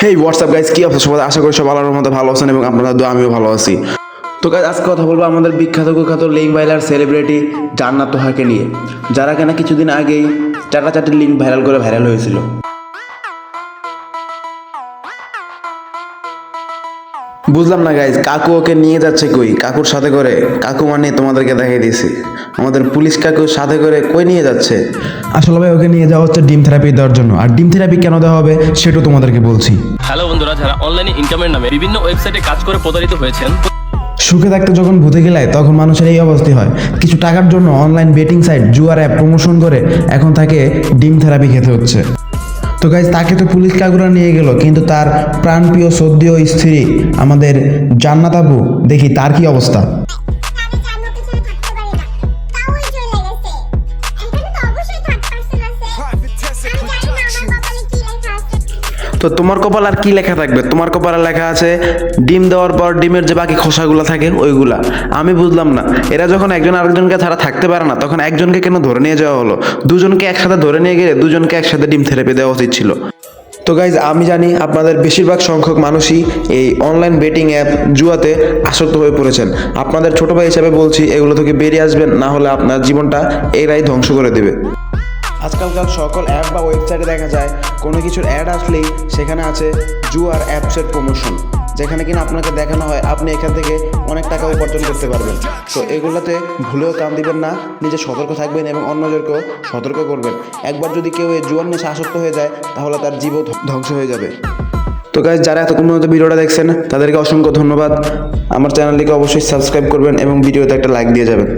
হেই WhatsApp guys, কি অবস্থা সবাই? আশা করি সব আল্লাহর মধ্যে ভালো আছেন এবং আপনাদের দোয়া আমিও ভালো আছি। তো গাইস, আজকে কথা বলবো আমাদের বিখ্যাত কুখ্যাত লিঙ্ক ভাইরাল সেলিব্রিটি জান্নাত তোহাকে নিয়ে, যারা কিনা কিছুদিন আগেই চাটাচাটির লিঙ্ক ভাইরাল করে ভাইরাল হয়েছিল। বুঝলাম না গাইজ, কাকু ওকে নিয়ে যাচ্ছে কই? কাকুর সাথে করে, কাকু মানে তোমাদেরকে দেখাই দিয়েছি, আমাদের পুলিশ কাকুর সাথে করে কই নিয়ে যাচ্ছে? আসলে ভাই ওকে নিয়ে যাওয়া হচ্ছে ডিম থেরাপি দেওয়ার জন্য। আর ডিম থেরাপি কেন দেওয়া হবে সেটাও তোমাদেরকে বলছি। হ্যালো বন্ধুরা, যারা অনলাইনে ইনকামের নামে বিভিন্ন ওয়েবসাইটে কাজ করে প্রতারিত হয়েছেন, সুখে থাকতে যখন ভূতে গেলায় তখন মানুষের এই অবস্থা হয়। কিছু টাকার জন্য অনলাইন বেটিং সাইট জুয়ার অ্যাপ প্রমোশন করে এখন তাকে ডিম থেরাপি খেতে হচ্ছে। তো গাইজ, তাকে তো পুলিশ কাকুরা নিয়ে গেল, কিন্তু তার প্রাণপ্রিয় সদ্যীয় স্ত্রী আমাদের জান্নাত আপু, দেখি তার কি অবস্থা। তো তোমার কপাল আর কি লেখা থাকবে? তোমার কপালে লেখা আছে ডিম দেওয়ার পর ডিমের যে বাকি খোসাগুলো থাকে ওইগুলা। আমি বুঝলাম না, এরা যখন একজন আরেকজনকে ছাড়া থাকতে পারে না, তখন একজনকে কেন ধরে নিয়ে যাওয়া হলো? দুজনকে একসাথে ধরে নিয়ে গেলে দুজনকে একসাথে ডিম থেরাপি দেওয়া উচিত ছিল। তো গাইজ, আমি জানি আপনাদের বেশিরভাগ সংখ্যক মানুষই এই অনলাইন বেটিং অ্যাপ জুয়াতে আসক্ত হয়ে পড়েছেন। আপনাদের ছোট ভাই হিসাবে বলছি, এগুলো থেকে বেরিয়ে আসবেন, না হলে আপনার জীবনটা এরাই ধ্বংস করে দেবে। আজকালকার সকল অ্যাপ বা ওয়েবসাইটে দেখা যায় কোনো কিছুর অ্যাড আসলেই সেখানে আছে জুয়ার অ্যাপসের প্রমোশন, যেখানে কিনা আপনাকে দেখানো হয় আপনি এখান থেকে অনেক টাকা উপার্জন করতে পারবেন। তো এগুলোতে ভুলেও কান দিবেন না, নিজে সতর্ক থাকবেন এবং অন্যদেরকেও সতর্ক করবেন। একবার যদি কেউ এই জুয়ার নেশা আসক্ত হয়ে যায় তাহলে তার জীবন ধ্বংস হয়ে যাবে। তো গাইজ, যারা এতক্ষণ পর্যন্ত ভিডিওটা দেখছেন তাদেরকে অসংখ্য ধন্যবাদ। আমার চ্যানেলটিকে অবশ্যই সাবস্ক্রাইব করবেন এবং ভিডিওতে একটা লাইক দিয়ে যাবেন।